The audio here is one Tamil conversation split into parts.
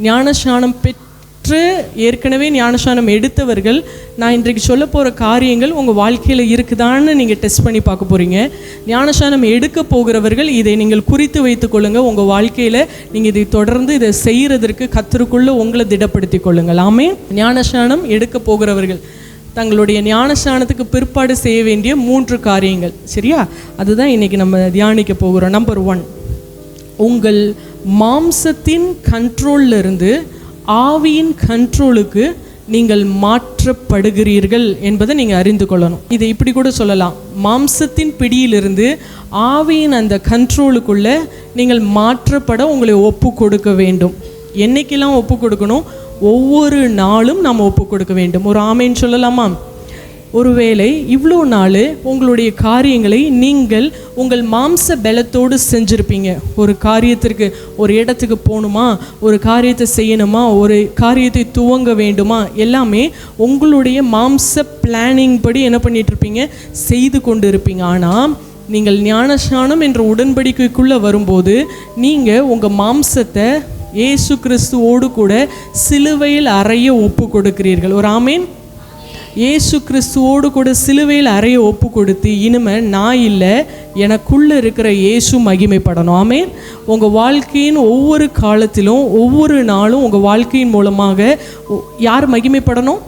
ஞானஸ்நானம் பெற்று ஏற்கனவே ஞானஸ்நானம் எடுத்தவர்கள், நான் இன்றைக்கு சொல்ல போகிற காரியங்கள் உங்கள் வாழ்க்கையில் இருக்குதான்னு நீங்கள் டெஸ்ட் பண்ணி பார்க்க போகிறீங்க. ஞானஸ்நானம் எடுக்க போகிறவர்கள் இதை நீங்கள் குறித்து வைத்து கொள்ளுங்கள். உங்கள் வாழ்க்கையில் நீங்கள் இதை தொடர்ந்து இதை செய்கிறதற்கு கர்த்தருக்குள்ளே உங்களை திடப்படுத்தி கொள்ளுங்கள். ஆமென். ஞானஸ்நானம் எடுக்க போகிறவர்கள் தங்களுடைய ஞானஸ்நானத்துக்கு பிற்பாடு செய்ய வேண்டிய 3 காரியங்கள், சரியா? அதுதான் இன்றைக்கி நம்ம தியானிக்க போகிறோம். நம்பர் 1, உங்கள் மாம்சத்தின் கண்ட்ரோலில் இருந்து ஆவியின் கண்ட்ரோலுக்கு நீங்கள் மாற்றப்படுகிறீர்கள் என்பதை நீங்கள் அறிந்து கொள்ளணும். இதை இப்படி கூட சொல்லலாம், மாம்சத்தின் பிடியிலிருந்து ஆவியின் அந்த கண்ட்ரோலுக்குள்ளே நீங்கள் மாற்றப்பட உங்களை ஒப்பு கொடுக்க வேண்டும். என்னைக்கெல்லாம் ஒப்பு கொடுக்கணும்? ஒவ்வொரு நாளும் நாம் ஒப்பு கொடுக்க வேண்டும். ஒரு ஆமேன்னு சொல்லலாமா? ஒருவேளை இவ்வளோ நாள் உங்களுடைய காரியங்களை நீங்கள் உங்கள் மாம்ச பலத்தோடு செஞ்சுருப்பீங்க. ஒரு காரியத்திற்கு, ஒரு இடத்துக்கு போகணுமா, ஒரு காரியத்தை செய்யணுமா, ஒரு காரியத்தை துவங்க வேண்டுமா, எல்லாமே உங்களுடைய மாம்ச பிளானிங் படி என்ன பண்ணிகிட்ருப்பீங்க, செய்து கொண்டு இருப்பீங்க. ஆனால் நீங்கள் ஞானஸ்நானம் என்ற உடன்படிக்கைக்குள்ளே வரும்போது நீங்கள் உங்கள் மாம்சத்தை இயேசு கிறிஸ்துவோடு கூட சிலுவையில் அறைய ஒப்பு கொடுக்கிறீர்கள். ஒரு ஆமேன். இயேசு கிறிஸ்துவோடு கூட சிலுவையில் அறைய ஒப்பு கொடுத்து, இனிமேல் நான் இல்லை, எனக்குள்ளே இருக்கிற இயேசு மகிமைப்படணும். ஆமென். உங்கள் வாழ்க்கையின் ஒவ்வொரு காலத்திலும் ஒவ்வொரு நாளும் உங்கள் வாழ்க்கையின் மூலமாக யார் மகிமைப்படணும்?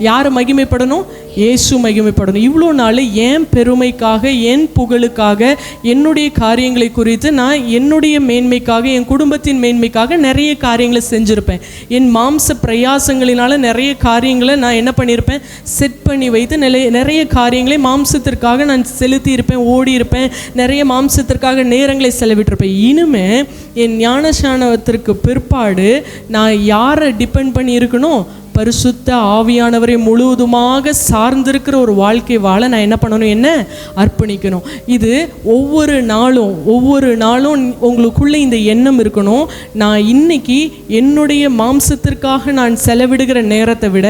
யார் மகிமைப்படணும்? இயேசு மகிமைப்படணும். இவ்வளோ நாள் என் பெருமைக்காக, என் புகழுக்காக, என்னுடைய காரியங்களை குறித்து நான் என்னுடைய மேன்மைக்காக, என் குடும்பத்தின் மேன்மைக்காக நிறைய காரியங்களை செஞ்சுருப்பேன். என் மாம்ச பிரயாசங்களினால் நிறைய காரியங்களை நான் என்ன பண்ணியிருப்பேன், செட் பண்ணி வைத்து நிறைய காரியங்களை மாம்சத்திற்காக நான் செலுத்தியிருப்பேன், ஓடியிருப்பேன், நிறைய மாம்சத்திற்காக நேரங்களை செலவிட்டிருப்பேன். இனிமே என் ஞானஸ்நானத்திற்கு பிற்பாடு நான் யாரை டிபெண்ட் பண்ணி இருக்கணும்? பரிசுத்த ஆவியானவரை முழுவதுமாக சார்ந்திருக்கிற ஒரு வாழ்க்கை வாழ நான் என்ன பண்ணணும்? என்ன அர்ப்பணிக்கணும். இது ஒவ்வொரு நாளும் உங்களுக்குள்ளே இந்த எண்ணம் இருக்கணும். நான் இன்னைக்கு என்னுடைய மாம்சத்திற்காக நான் செலவிடுகிற நேரத்தை விட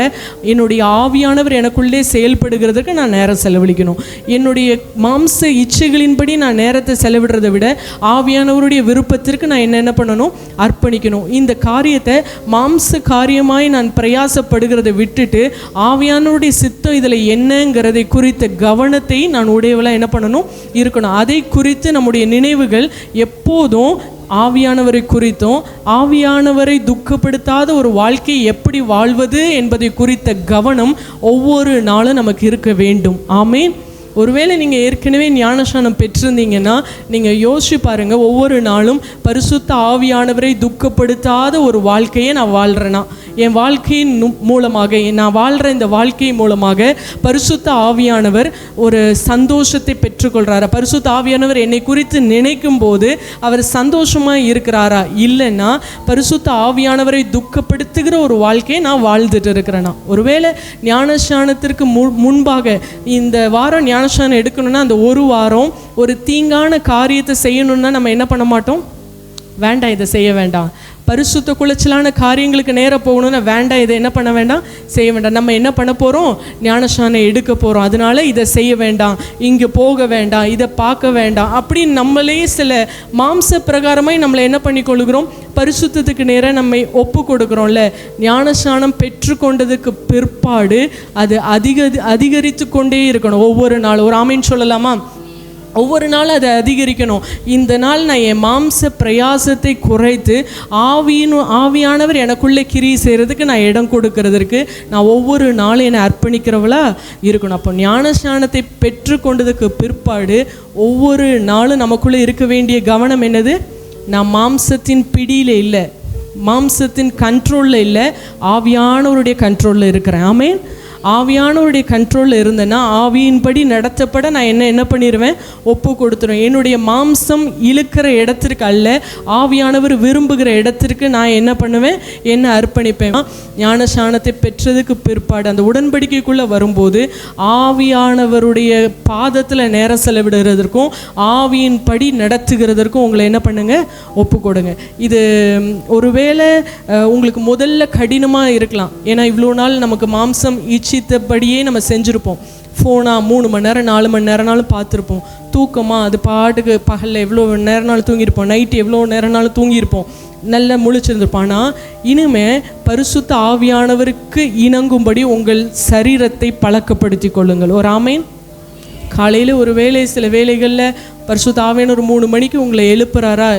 என்னுடைய ஆவியானவர் எனக்குள்ளே செயல்படுகிறதுக்கு நான் நேரம் செலவழிக்கணும். என்னுடைய மாம்ச இச்சைகளின்படி நான் நேரத்தை செலவிடுறதை விட ஆவியானவருடைய விருப்பத்திற்கு நான் என்ன பண்ணணும்? அர்ப்பணிக்கணும். இந்த காரியத்தை மாம்ச காரியமாய் நான் பிரயாசப்படுகிறதை விட்டுட்டு ஆவியானவருடைய சித்தம் இதில் என்னங்கிறதை குறித்த கவனத்தை நான் உடையவளாக என்ன பண்ணணும்? இருக்கணும். அதை குறித்து நம்முடைய நினைவுகள் எப்போதும் ஆவியானவரை குறித்தும், ஆவியானவரை துக்கப்படுத்தாத ஒரு வாழ்க்கை எப்படி வாழ்வது என்பதை குறித்த கவனம் ஒவ்வொரு நாளும் நமக்கு இருக்க வேண்டும். ஆமென். ஒருவேளை நீங்கள் ஏற்கனவே ஞானஸ்நானம் பெற்றிருந்தீங்கன்னா நீங்கள் யோசிச்சு பாருங்கள், ஒவ்வொரு நாளும் பரிசுத்த ஆவியானவரை துக்கப்படுத்தாத ஒரு வாழ்க்கையை நான் வாழ்கிறேன்னா, என் வாழ்க்கையின் மூலமாக, நான் வாழ்கிற இந்த வாழ்க்கை மூலமாக பரிசுத்த ஆவியானவர் ஒரு சந்தோஷத்தை பெற்றுக்கொள்கிறாரா? பரிசுத்த ஆவியானவர் என்னை குறித்து நினைக்கும் போது அவர் சந்தோஷமாக இருக்கிறாரா? இல்லைன்னா பரிசுத்த ஆவியானவரை துக்கப்படுத்துகிற ஒரு வாழ்க்கையை நான் வாழ்ந்துட்டு இருக்கிறேன்னா? ஒருவேளை ஞானஸ்நானத்திற்கு முன்பாக இந்த வாரம் ஞானஸ்நானம் எடுக்கணும்னா அந்த ஒரு வாரம் ஒரு தீங்கான காரியத்தை செய்யணும்னா நம்ம என்ன பண்ண மாட்டோம்? வேண்டாம், இதை செய்ய வேண்டாம். பரிசுத்த குலைச்சலான காரியங்களுக்கு நேராக போகணும்னா வேண்டாம், இதை என்ன பண்ண வேண்டாம், செய்ய வேண்டாம். நம்ம என்ன பண்ண போகிறோம்? ஞானஸ்நானம் எடுக்க போகிறோம், அதனால இதை செய்ய வேண்டாம், இங்கே போக வேண்டாம், இதை பார்க்க வேண்டாம் அப்படின்னு நம்மளே சில மாம்ச பிரகாரமாய் நம்மளை என்ன பண்ணி கொள்கிறோம்? பரிசுத்தத்துக்கு நேராக நம்மை ஒப்பு கொடுக்குறோம்ல. ஞானஸ்நானம் பெற்றுக்கொண்டதுக்கு பிற்பாடு அது அதிகரித்து கொண்டே இருக்கணும். ஒவ்வொரு நாள் ஒரு ஆமீன் சொல்லலாமா? ஒவ்வொரு நாளும் அதை அதிகரிக்கணும். இந்த நாள் நான் என் மாம்ச பிரயாசத்தை குறைத்து ஆவியானவர் எனக்குள்ளே கிரியை செய்கிறதுக்கு நான் இடம் கொடுக்கறதற்கு நான் ஒவ்வொரு நாளும் என்னை அர்ப்பணிக்கிறவளா இருக்கணும். அப்போ ஞானஸ்நானத்தை பெற்றுக்கொண்டதுக்கு பிற்பாடு ஒவ்வொரு நாளும் நமக்குள்ளே இருக்க வேண்டிய கவனம் என்னது? நான் மாம்சத்தின் பிடியில் இல்லை, மாம்சத்தின் கண்ட்ரோலில் இல்லை, ஆவியானவருடைய கண்ட்ரோலில் இருக்கிறேன். ஆமென். ஆவியானவருடைய கண்ட்ரோலில் இருந்தேன்னா ஆவியின்படி நடத்தப்பட நான் என்ன பண்ணிடுவேன்? ஒப்பு கொடுத்துருவேன். என்னுடைய மாம்சம் இழுக்கிற இடத்திற்கு அல்ல, ஆவியானவர் விரும்புகிற இடத்திற்கு நான் என்ன பண்ணுவேன்? என்ன அர்ப்பணிப்பேன். ஞானஸ்நானத்தை பெற்றதுக்கு பிற்பாடு அந்த உடன்படிக்கைக்குள்ளே வரும்போது ஆவியானவருடைய பாதத்தில் நேரம் செலவிடுறதற்கும் ஆவியின் படி நடத்துகிறதற்கும் உங்களை என்ன பண்ணுங்க? ஒப்பு கொடுங்க. இது ஒருவேளை உங்களுக்கு முதல்ல கடினமாக இருக்கலாம். ஏன்னா இவ்வளோ நாள் நமக்கு மாம்சம் இச்சித்தபடியே நம்ம செஞ்சுருப்போம். ஃபோனாக 3 மணி நேரம் 4 மணி நேரம்னாலும் பார்த்துருப்போம். தூக்கமாக அது பாட்டுக்கு பகலில் எவ்வளோ நேரம்னாலும் தூங்கியிருப்போம், நைட்டு எவ்வளோ நேரம்னாலும் தூங்கியிருப்போம். நல்ல முழிச்சிருந்துருப்பான். ஆனால் இனிமே பரிசுத்த ஆவியானவருக்கு இணங்கும்படி உங்கள் சரீரத்தை பழக்கப்படுத்தி கொள்ளுங்கள். ஒரு ஆமேன். காலையில் ஒரு வேலை, சில வேலைகளில் பரிசுத்த ஆவியானவர் 3 மணிக்கு உங்களை எழுப்புறாரா,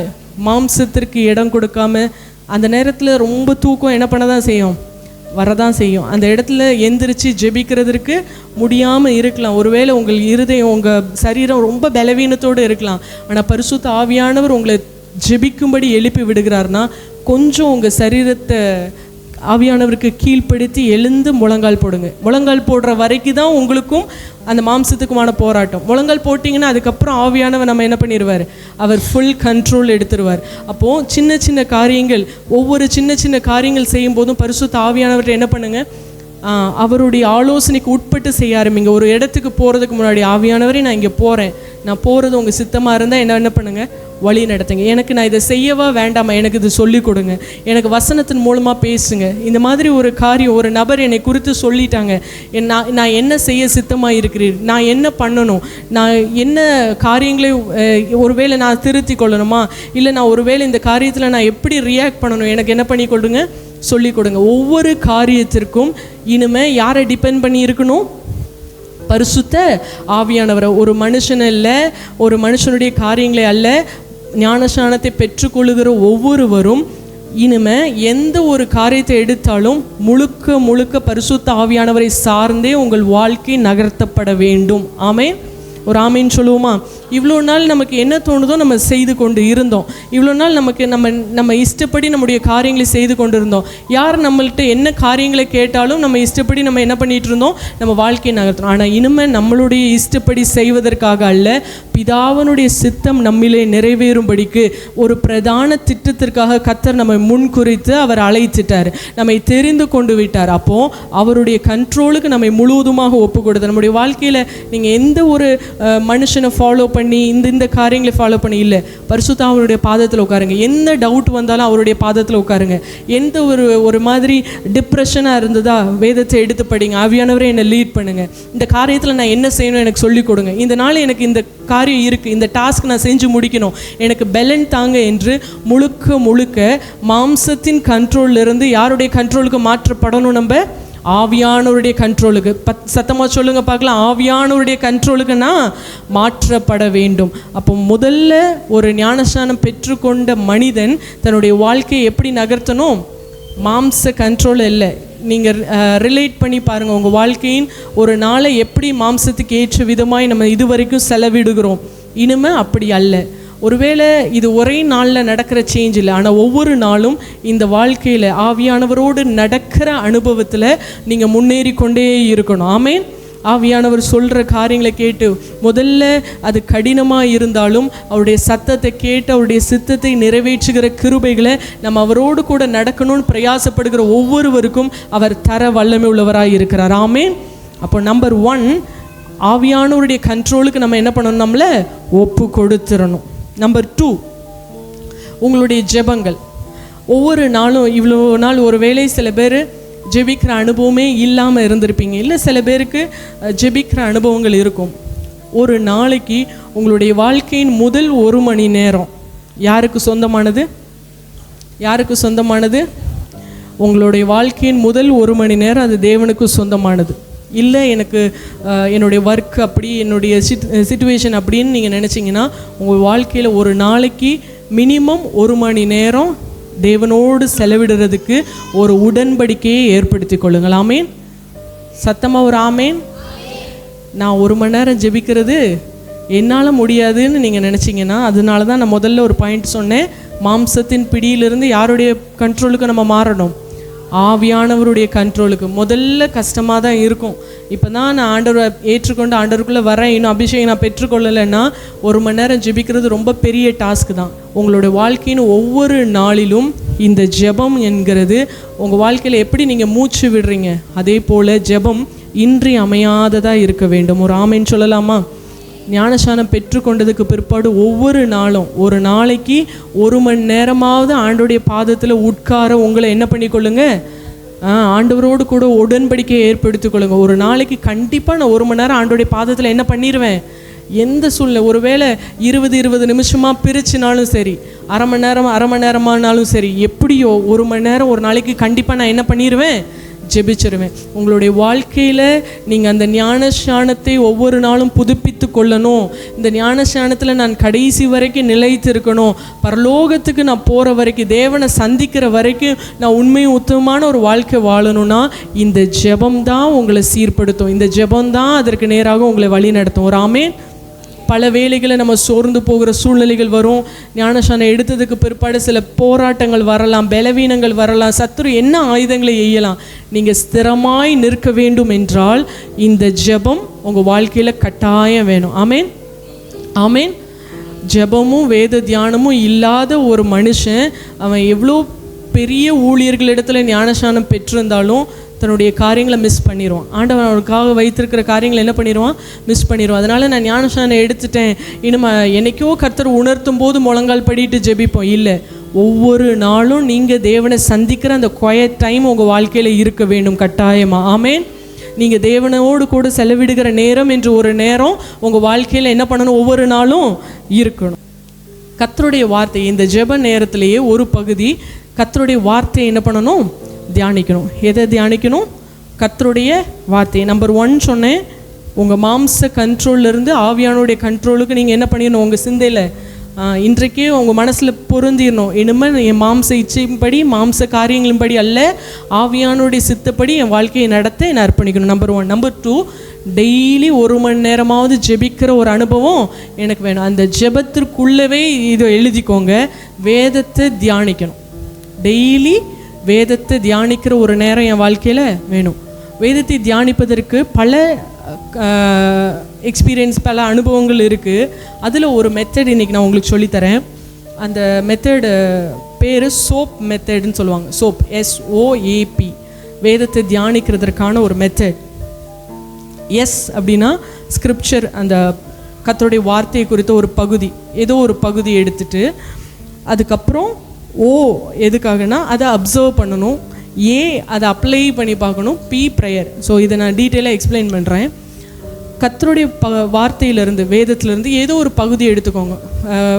மாம்சத்திற்கு இடம் கொடுக்காம அந்த நேரத்தில் ரொம்ப தூக்கம் என்ன பண்ண தான் செய்யும், வரதான் செய்யும். அந்த இடத்துல எந்திரிச்சு ஜெபிக்கிறதுக்கு முடியாமல் இருக்கலாம். ஒருவேளை உங்கள் இருதயம், உங்கள் சரீரம் ரொம்ப பலவீனத்தோடு இருக்கலாம். ஆனால் பரிசுத்த ஆவியானவர் உங்களை ஜெபிக்கும்படி எழுப்பி விடுகிறார்னா கொஞ்சம் உங்கள் சரீரத்தை ஆவியானவருக்கு கீழ்ப்படுத்தி எழுந்து முழங்கால் போடுங்க. முழங்கால் போடுற வரைக்கும் தான் உங்களுக்கும் அந்த மாம்சத்துக்குமான போராட்டம். முழங்கால் போட்டிங்கன்னா அதுக்கப்புறம் ஆவியானவர் நம்ம என்ன பண்ணிடுவார், அவர் ஃபுல் கண்ட்ரோல் எடுத்துருவார். அப்போது சின்ன சின்ன காரியங்கள், ஒவ்வொரு சின்ன சின்ன காரியங்கள் செய்யும் போதும் பரிசுத்த ஆவியானவர்கிட்ட என்ன பண்ணுங்கள், அவருடைய ஆலோசனைக்கு உட்பட்டு செய்ய ஆரம்பிங்க. ஒரு இடத்துக்கு போகிறதுக்கு முன்னாடி ஆவியானவரே நான் இங்கே போகிறேன், நான் போகிறது உங்கள் சித்தமாக இருந்தால் என்ன பண்ணுங்கள், வழி நடத்துங்க. எனக்கு நான் இதை செய்யவா வேண்டாமா, எனக்கு இது சொல்லிக் கொடுங்க, எனக்கு வசனத்தின் மூலமாக பேசுங்க. இந்த மாதிரி ஒரு காரியம், ஒரு நபர் என்னை குறித்து சொல்லிட்டாங்க, நான் என்ன செய்ய சித்தமாக இருக்கிறீர், நான் என்ன பண்ணணும், நான் என்ன காரியங்களை ஒருவேளை நான் திருத்தி கொள்ளணுமா, இல்லை நான் ஒருவேளை இந்த காரியத்தில் நான் எப்படி ரியாக்ட் பண்ணணும், எனக்கு என்ன பண்ணி கொடுங்க, சொல்லிக் கொடுங்க. ஒவ்வொரு காரியத்திற்கும் இனிமே யாரை டிபெண்ட் பண்ணி இருக்கணும், பரிசுத்த ஆவியானவரை. ஒரு மனுஷன் இல்லை, ஒரு மனுஷனுடைய காரியங்களை அல்ல. ஞானஸ்நானத்தை பெற்றுக்கொள்ளுகிற ஒவ்வொருவரும் இனிமே எந்த ஒரு காரியத்தை எடுத்தாலும் முழுக்க முழுக்க பரிசுத்த ஆவியானவரை சார்ந்தே உங்கள் வாழ்க்கை நகர்த்தப்பட வேண்டும். ஆமென். ஒரு ஆமீன் சொல்லுவோமா? இவ்வளோ நாள் நமக்கு என்ன தோணுதோ நம்ம செய்து கொண்டு இருந்தோம். இவ்வளோ நாள் நமக்கு நம்ம இஷ்டப்படி நம்முடைய காரியங்களை செய்து கொண்டு இருந்தோம். யார் நம்மள்கிட்ட என்ன காரியங்களை கேட்டாலும் நம்ம இஷ்டப்படி நம்ம என்ன பண்ணிகிட்டு இருந்தோம், நம்ம வாழ்க்கையை நகர்த்தணும். ஆனால் இனிமேல் நம்மளுடைய இஷ்டப்படி செய்வதற்காக அல்ல, பிதாவனுடைய சித்தம் நம்மிலே நிறைவேறும்படிக்கு ஒரு பிரதான திட்டத்திற்காக கர்த்தர் நம்மை முன்குறித்து அவர் அழைத்துட்டார், நம்மை தெரிந்து கொண்டு விட்டார். அப்போது அவருடைய கண்ட்ரோலுக்கு நம்மை முழுவதுமாக ஒப்பு கொடுத்தார். நம்முடைய வாழ்க்கையில் நீங்கள் எந்த ஒரு மனுஷனை ஃபாலோ பண்ணி இந்த காரியங்களை ஃபாலோ பண்ணி இல்லை, பரிசுத்த அவருடைய பாதத்தில் உட்காருங்க. எந்த டவுட் வந்தாலும் அவருடைய பாதத்தில் உட்காருங்க. எந்த ஒரு மாதிரி டிப்ரெஷனாக இருந்ததா வேதத்தை எடுத்து படிங்க. ஆவியானவரே என்னை லீட் பண்ணுங்க, இந்த காரியத்தில் நான் என்ன செய்யணும் எனக்கு சொல்லிக் கொடுங்க, இந்த நாள் எனக்கு இந்த காரியம் இருக்குது, இந்த டாஸ்க் நான் செஞ்சு முடிக்கணும், எனக்கு பெலன் தாங்க என்று முழுக்க முழுக்க மாம்சத்தின் கண்ட்ரோலிருந்து யாருடைய கண்ட்ரோலுக்கு மாற்றப்படணும், நம்ம ஆவியானவருடைய கண்ட்ரோலுக்கு. சத்தமாக சொல்லுங்க பார்க்கலாம், ஆவியானவருடைய கண்ட்ரோலுக்குன்னா மாற்றப்பட வேண்டும். அப்போ முதல்ல ஒரு ஞானஸ்நானம் பெற்றுக்கொண்ட மனிதன் தன்னுடைய வாழ்க்கையை எப்படி நகர்த்தணும், மாம்ச கண்ட்ரோல் இல்லை. நீங்கள் ரிலேட் பண்ணி பாருங்கள், உங்கள் வாழ்க்கையின் ஒரு நாளை எப்படி மாம்சத்துக்கு ஏற்ற விதமாய் நம்ம இதுவரைக்கும் செலவிடுகிறோம். இனிமேல் அப்படி அல்ல. ஒருவேளை இது ஒரே நாளில் நடக்கிற சேஞ்ச் இல்லை, ஆனால் ஒவ்வொரு நாளும் இந்த வாழ்க்கையில் ஆவியானவரோடு நடக்கிற அனுபவத்தில் நீங்கள் முன்னேறி கொண்டே இருக்கணும். ஆமென். ஆவியானவர் சொல்கிற காரியங்களை கேட்டு முதல்ல அது கடினமாக இருந்தாலும் அவருடைய சத்தத்தை கேட்டு அவருடைய சித்தத்தை நிறைவேற்றுகிற கிருபைகளை நம்ம அவரோடு கூட நடக்கணும்னு பிரயாசப்படுகிற ஒவ்வொருவருக்கும் அவர் தர வல்லமை உள்ளவராக இருக்கிறார். ஆமென். அப்போ நம்பர் 1, ஆவியானவருடைய கண்ட்ரோலுக்கு நம்ம என்ன பண்ணணும், நம்மளை ஒப்பு கொடுத்துடணும். நம்பர் 2, உங்களுடைய ஜெபங்கள். ஒவ்வொரு நாளும் இவ்வளோ நாள் ஒரு வேளை சில பேர் ஜெபிக்கிற அனுபவமே இல்லாமல் இருந்திருப்பீங்க, இல்லை சில பேருக்கு ஜெபிக்கிற அனுபவங்கள் இருக்கும். ஒரு நாளைக்கு உங்களுடைய வாழ்க்கையின் முதல் 1 மணி நேரம் யாருக்கு சொந்தமானது, யாருக்கு சொந்தமானது? உங்களுடைய வாழ்க்கையின் முதல் 1 மணி நேரம் அது தேவனுக்கு சொந்தமானது. இல்லை எனக்கு என்னுடைய ஒர்க் அப்படி, என்னுடைய சிச்சுவேஷன் அப்படின்னு நீங்கள் நினச்சிங்கன்னா உங்கள் வாழ்க்கையில் ஒரு நாளைக்கு மினிமம் 1 மணி நேரம் தேவனோடு செலவிடுறதுக்கு ஒரு உடன்படிக்கையை ஏற்படுத்தி கொள்ளுங்கள். ஆமேன். சத்தமாக ஒரு ஆமேன். நான் 1 மணி நேரம் ஜெபிக்கிறது என்னால் முடியாதுன்னு நீங்கள் நினச்சிங்கன்னா, அதனால தான் நான் முதல்ல ஒரு பாயிண்ட் சொன்னேன், மாம்சத்தின் பிடியிலிருந்து யாருடைய கண்ட்ரோலுக்கு நம்ம மாறணும், ஆவியானவருடைய கண்ட்ரோலுக்கு. முதல்ல கஷ்டமாக தான் இருக்கும். இப்போ தான் நான் ஆண்டவரை ஏற்றுக்கொண்டு ஆண்டவருக்குள்ளே வரேன், இன்னும் அபிஷேகம் நான் பெற்றுக்கொள்ளலைன்னா 1 மணி நேரம் ஜெபிக்கிறது ரொம்ப பெரிய டாஸ்க் தான். உங்களுடைய வாழ்க்கையின் ஒவ்வொரு நாளிலும் இந்த ஜெபம் என்கிறது உங்கள் வாழ்க்கையில் எப்படி நீங்கள் மூச்சு விடுறீங்க, அதே போல் ஜெபம் இன்றியமையாததாக இருக்க வேண்டும். ஒரு ஆமேன்னு சொல்லலாமா? ஞானஸ்நானம் பெற்றுக்கொண்டதுக்கு பிற்பாடு ஒவ்வொரு நாளும் ஒரு நாளைக்கு 1 மணி நேரமாவது ஆண்டோடைய பாதத்தில் உட்கார உங்களை என்ன பண்ணிக்கொள்ளுங்க, ஆண்டவரோடு கூட உடன்படிக்கையை ஏற்படுத்திக் கொள்ளுங்க. ஒரு நாளைக்கு கண்டிப்பாக நான் 1 மணி நேரம் ஆண்டோடைய பாதத்தில் என்ன பண்ணிடுவேன், எந்த சூழ்நிலை, ஒருவேளை 20 நிமிஷமாக பிரிச்சுனாலும் சரி, அரை மணி நேரமானாலும் சரி, எப்படியோ 1 மணி நேரம் ஒரு நாளைக்கு கண்டிப்பாக நான் என்ன பண்ணிடுவேன், ஜெபிச்சிருவேன். உங்களுடைய வாழ்க்கையில் நீங்கள் அந்த ஞானஸ்நானத்தை ஒவ்வொரு நாளும் புதுப்பித்து கொள்ளணும். இந்த ஞானஸ்நானத்தில் நான் கடைசி வரைக்கும் நிலைத்து இருக்கணும். பரலோகத்துக்கு நான் போகிற வரைக்கும், தேவனை சந்திக்கிற வரைக்கும் நான் உண்மையும் உத்தமமான ஒரு வாழ்க்கை வாழணும்னா இந்த ஜெபம்தான் உங்களை சீர்படுத்தும். இந்த ஜெபம்தான் அதற்கு நேராக உங்களை வழி நடத்தும். ஒரு ஆமேன். பல வேளைகளை நம்ம சோர்ந்து போகிற சூழ்நிலைகள் வரும். ஞானஸ்நானம் எடுத்ததுக்கு பிற்பாடு சில போராட்டங்கள் வரலாம், பலவீனங்கள் வரலாம், சத்துரு என்ன ஆயுதங்களை எய்யலாம். நீங்கள் ஸ்திரமாய் நிற்க வேண்டும் என்றால் இந்த ஜெபம் உங்கள் வாழ்க்கையில் கட்டாயம் வேணும். ஆமேன், ஆமேன். ஜெபமும் வேத தியானமும் இல்லாத ஒரு மனுஷன் அவன் எவ்வளோ பெரிய ஊழியர்களிடத்துல ஞானஸ்நானம் பெற்றிருந்தாலும் தன்னுடைய காரியங்களை மிஸ் பண்ணிடுவான். ஆண்டவன் அவனுக்காக வைத்திருக்கிற காரியங்களை என்ன பண்ணிடுவான், மிஸ் பண்ணிடுவான். அதனால் நான் ஞானஸ்நானம் எடுத்துட்டேன், இனிமே என்னைக்கோ கர்த்தர் உணர்த்தும் போது முழங்கால் படிட்டு ஜெபிப்போம். இல்லை, ஒவ்வொரு நாளும் நீங்கள் தேவனை சந்திக்கிற அந்த குவைட் டைம் உங்கள் வாழ்க்கையில் இருக்க வேண்டும் கட்டாயமாக. ஆமேன். நீங்கள் தேவனோடு கூட செலவிடுகிற நேரம் என்று ஒரு நேரம் உங்கள் வாழ்க்கையில் என்ன பண்ணணும், ஒவ்வொரு நாளும் இருக்கணும். கர்த்தருடைய வார்த்தை, இந்த ஜெப நேரத்திலேயே ஒரு பகுதி கர்த்தருடைய வார்த்தையை என்ன பண்ணணும், தியானிக்கணும். எதை தியானிக்கணும், கர்த்தருடைய வார்த்தையை. நம்பர் 1 சொன்னேன், உங்கள் மாம்ச கண்ட்ரோல்லேருந்து ஆவியானுடைய கண்ட்ரோலுக்கு நீங்கள் என்ன பண்ணிடணும், உங்கள் சிந்தையில் இன்றைக்கே உங்கள் மனசில் பொருந்திடணும். இனிமேல் என் மாம்ச இச்சைப்படி, மாம்ச காரியங்களின்படி அல்ல, ஆவியானுடைய சித்தப்படி என் வாழ்க்கையை நடத்த என்னை அர்ப்பணிக்கணும். நம்பர் 1. நம்பர் 2, டெய்லி 1 மணி நேரமாவது ஜெபிக்கிற ஒரு அனுபவம் எனக்கு வேணும். அந்த ஜெபத்திற்குள்ளவே இதை எழுதிக்கோங்க, வேதத்தை தியானிக்கணும். டெய்லி வேதத்தை தியானிக்கிற ஒரு நேரம் என் வாழ்க்கையில் வேணும். வேதத்தை தியானிப்பதற்கு பல எக்ஸ்பீரியன்ஸ், பல அனுபவங்கள் இருக்குது. அதில் ஒரு மெத்தட் இன்றைக்கி நான் உங்களுக்கு சொல்லித்தரேன். அந்த மெத்தடு பேர் சோப் மெத்தட்னு சொல்லுவாங்க. சோப், SOAP, வேதத்தை தியானிக்கிறதுக்கான ஒரு மெத்தட். எஸ் அப்படின்னா ஸ்கிரிப்சர், அந்த கர்த்தருடைய வார்த்தையை குறித்த ஒரு பகுதி, ஏதோ ஒரு பகுதி எடுத்துட்டு, அதுக்கப்புறம் ஓ எதுக்காகனா அதை அப்சர்வ் பண்ணணும், ஏ அதை அப்ளை பண்ணி பார்க்கணும், பி ப்ரேயர். ஸோ இதை நான் டீட்டெயிலாக எக்ஸ்பிளைன் பண்ணுறேன். கர்த்தருடைய வார்த்தையிலேருந்து, வேதத்திலேருந்து ஏதோ ஒரு பகுதி எடுத்துக்கோங்க.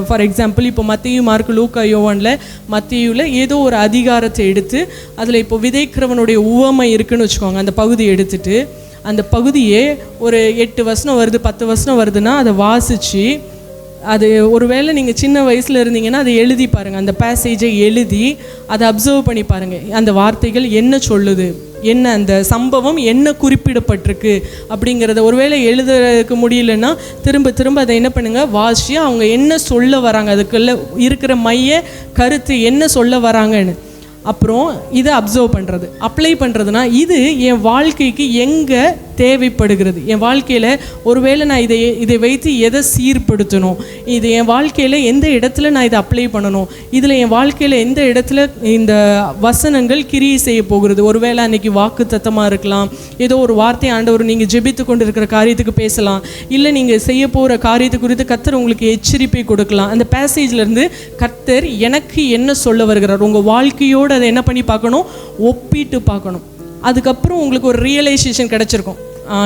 ஃபார் எக்ஸாம்பிள், இப்போ மத்தேயு, மார்க்கு, லூக்கா, யோவானில், மத்தேயுவில் ஏதோ ஒரு அதிகாரத்தை எடுத்து அதில் இப்போ விதைக்கிறவனுடைய உவமை இருக்குதுன்னு வச்சுக்கோங்க. அந்த பகுதி எடுத்துட்டு, அந்த பகுதியே ஒரு 8 வசனம் வருது, 10 வசனம் வருதுன்னா அதை வாசித்து, அது ஒருவேளை நீங்கள் சின்ன வயசில் இருந்தீங்கன்னா அதை எழுதி பாருங்கள். அந்த பேசேஜை எழுதி அதை அப்சர்வ் பண்ணி பாருங்கள். அந்த வார்த்தைகள் என்ன சொல்லுது, என்ன அந்த சம்பவம் என்ன குறிப்பிடப்பட்டிருக்கு அப்படிங்கிறத. ஒருவேளை எழுதுறதுக்கு முடியலன்னா திரும்ப அதை என்ன பண்ணுங்கள், வாசி அவங்க என்ன சொல்ல வராங்க, அதுக்குள்ளே இருக்கிற மைய கருத்து என்ன சொல்ல வராங்கன்னு. அப்புறம் இதை அப்சர்வ் பண்ணுறது, அப்ளை பண்ணுறதுனா இது என் வாழ்க்கைக்கு எங்கே தேவைப்படுகிறது, என் வாழ்க்கையில் ஒருவேளை நான் இதை வைத்து எதை சீர்படுத்தணும், இது என் வாழ்க்கையில் எந்த இடத்துல நான் இதை அப்ளை பண்ணணும், இதில் என் வாழ்க்கையில் எந்த இடத்துல இந்த வசனங்கள் கிரியை செய்ய போகிறது. ஒருவேளை அன்றைக்கி வாக்கு தத்தமாக இருக்கலாம், ஏதோ ஒரு வார்த்தை ஆண்டவர் நீங்கள் ஜெபித்து கொண்டு இருக்கிற காரியத்துக்கு பேசலாம், இல்லை நீங்கள் செய்ய போகிற காரியத்தை குறித்து கர்த்தர் உங்களுக்கு எச்சரிப்பை கொடுக்கலாம். அந்த பேசேஜ்லேருந்து கர்த்தர் எனக்கு என்ன சொல்ல வருகிறார், உங்கள் வாழ்க்கையோடு அதை என்ன பண்ணி பார்க்கணும், ஒப்பிட்டு பார்க்கணும். அதுக்கப்புறம் உங்களுக்கு ஒரு ரியலைசேஷன் கிடச்சிருக்கும்.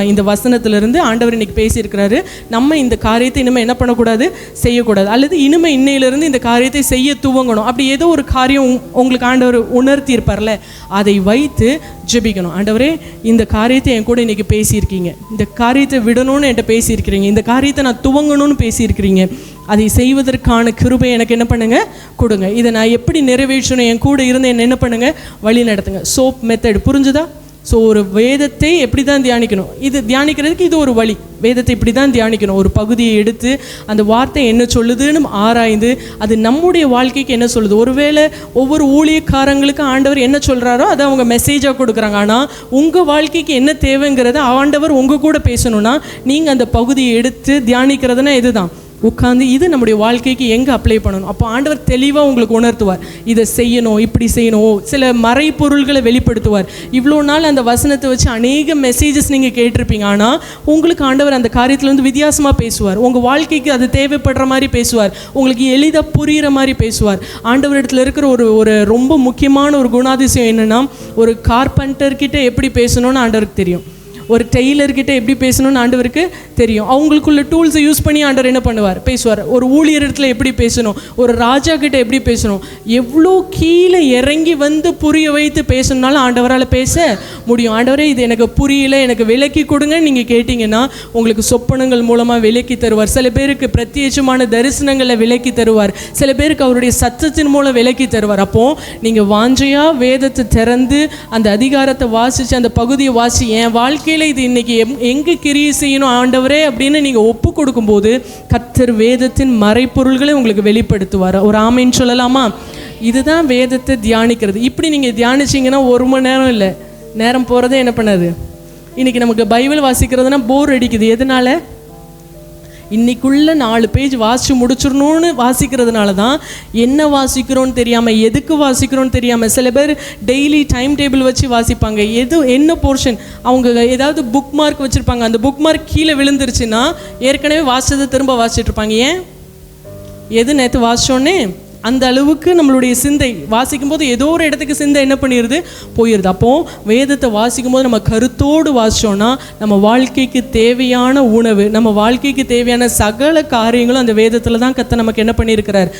இந்த வசனத்திலிருந்து ஆண்டவர் இன்னைக்கு பேசியிருக்கிறாரு, நம்ம இந்த காரியத்தை இனிமேல் என்ன பண்ணக்கூடாது, செய்யக்கூடாது, அல்லது இனிமேல் இன்னையிலிருந்து இந்த காரியத்தை செய்ய துவங்கணும். அப்படி ஏதோ ஒரு காரியம் உங்களுக்கு ஆண்டவர் உணர்த்தி இருப்பார்ல, அதை வைத்து ஜெபிக்கணும். ஆண்டவரே, இந்த காரியத்தை என் கூட இன்றைக்கி பேசியிருக்கீங்க, இந்த காரியத்தை விடணும்னு என்கிட்ட பேசியிருக்கிறீங்க, இந்த காரியத்தை நான் துவங்கணும்னு பேசியிருக்கிறீங்க, அதை செய்வதற்கான கிருபை எனக்கு என்ன பண்ணுங்க, கொடுங்க. இதை நான் எப்படி நிறைவேற்றணும், என் கூட இருந்து என்ன பண்ணுங்க, வழி நடத்துங்க. சோப் மெத்தட் புரிஞ்சுதா? ஸோ ஒரு வேதத்தை எப்படி தான் தியானிக்கணும், இது தியானிக்கிறதுக்கு இது ஒரு வழி. வேதத்தை இப்படி தான் தியானிக்கணும். ஒரு பகுதியை எடுத்து அந்த வார்த்தை என்ன சொல்லுதுன்னு ஆராய்ந்து அது நம்முடைய வாழ்க்கைக்கு என்ன சொல்லுது. ஒருவேளை ஒவ்வொரு ஊழியக்காரங்களுக்கும் ஆண்டவர் என்ன சொல்கிறாரோ அதை அவங்க மெசேஜாக கொடுக்குறாங்க. ஆனால் உங்கள் வாழ்க்கைக்கு என்ன தேவைங்கிறத ஆண்டவர் உங்கள் கூட பேசணுன்னா நீங்கள் அந்த பகுதியை எடுத்து தியானிக்கிறதுனா இதுதான், உட்காந்து இது நம்முடைய வாழ்க்கைக்கு எங்கே அப்ளை பண்ணணும். அப்போ ஆண்டவர் தெளிவாக உங்களுக்கு உணர்த்துவார், இதை செய்யணும், இப்படி செய்யணும், சில மறைப்பொருள்களை வெளிப்படுத்துவார். இவ்வளோ நாள் அந்த வசனத்தை வச்சு அநேக மெசேஜஸ் நீங்கள் கேட்டிருப்பீங்க, ஆனால் உங்களுக்கு ஆண்டவர் அந்த காரியத்தில் வந்து வித்தியாசமாக பேசுவார். உங்கள் வாழ்க்கைக்கு அது தேவைப்படுற மாதிரி பேசுவார், உங்களுக்கு எளிதாக புரிகிற மாதிரி பேசுவார். ஆண்டவர் இடத்துல இருக்கிற ஒரு ரொம்ப முக்கியமான ஒரு குணாதிசயம் என்னென்னா, ஒரு கார்பெண்டர்கிட்ட எப்படி பேசணும்னு ஆண்டவருக்கு தெரியும். ஒரு டெய்லர்கிட்ட எப்படி பேசணும்னு ஆண்டவருக்கு தெரியும். அவங்களுக்குள்ள டூல்ஸை யூஸ் பண்ணி ஆண்டவர் என்ன பண்ணுவார், பேசுவார். ஒரு ஊழியர் இடத்துல எப்படி பேசணும், ஒரு ராஜா கிட்ட எப்படி பேசணும், எவ்வளோ கீழே இறங்கி வந்து புரிய வைத்து பேசணும்னாலும் ஆண்டவரால் பேச முடியும். ஆண்டவரே இது எனக்கு புரியல, எனக்கு விலக்கி கொடுங்கன்னு நீங்கள் கேட்டிங்கன்னா உங்களுக்கு சொப்பனங்கள் மூலமாக விலக்கி தருவார். சில பேருக்கு பிரத்யேகமான தரிசனங்களை விலக்கி தருவார். சில பேருக்கு அவருடைய சத்தத்தின் மூலம் விலக்கி தருவார். அப்போது நீங்கள் வாஞ்சையாக வேதத்தை திறந்து அந்த அதிகாரத்தை வாசித்து அந்த பகுதியை வாசி, என் வாழ்க்கையில் இது இன்னைக்கு எங்கே கிரியை செய்யணும் ஆண்டவரே அப்படின்னு நீங்கள் ஒப்பு கொடுக்கும்போது கர்த்தர் வேதத்தின் மறைப்பொருள்களை உங்களுக்கு வெளிப்படுத்துவார். ஒரு ஆமைன்னு சொல்லலாமா? இதுதான் வேதத்தை தியானிக்கிறது. இப்படி நீங்கள் தியானிச்சிங்கன்னா 1 மணி நேரம் இல்லை, நேரம் போகிறதே என்ன பண்ணாது. இன்றைக்கி நமக்கு பைபிள் வாசிக்கிறதுனா போர் அடிக்குது. எதனால? இன்றைக்குள்ள 4 பேஜ் வாசித்து முடிச்சிடணும்னு வாசிக்கிறதுனால தான் என்ன வாசிக்கிறோன்னு தெரியாமல், எதுக்கு வாசிக்கிறோன்னு தெரியாமல் சில பேர் டெய்லி டைம் டேபிள் வச்சு வாசிப்பாங்க. என்ன போர்ஷன் அவங்க ஏதாவது புக் மார்க் வச்சுருப்பாங்க, அந்த புக் மார்க் கீழே விழுந்துருச்சுன்னா ஏற்கனவே வாசித்ததை திரும்ப வாசிச்சுட்டு இருப்பாங்க. ஏன்? எது நேற்று வாசிச்சோன்னே அந்த அளவுக்கு நம்மளுடைய சிந்தை வாசிக்கும் போது ஏதோ ஒரு இடத்துக்கு சிந்தை என்ன பண்ணிடுது, போயிடுது. அப்போது வேதத்தை வாசிக்கும் போது நம்ம கருத்தோடு வாசிச்சோன்னா நம்ம வாழ்க்கைக்கு தேவையான உணவு, நம்ம வாழ்க்கைக்கு தேவையான சகல காரியங்களும் அந்த வேதத்தில் தான் கர்த்தர் நமக்கு என்ன பண்ணியிருக்கிறார்,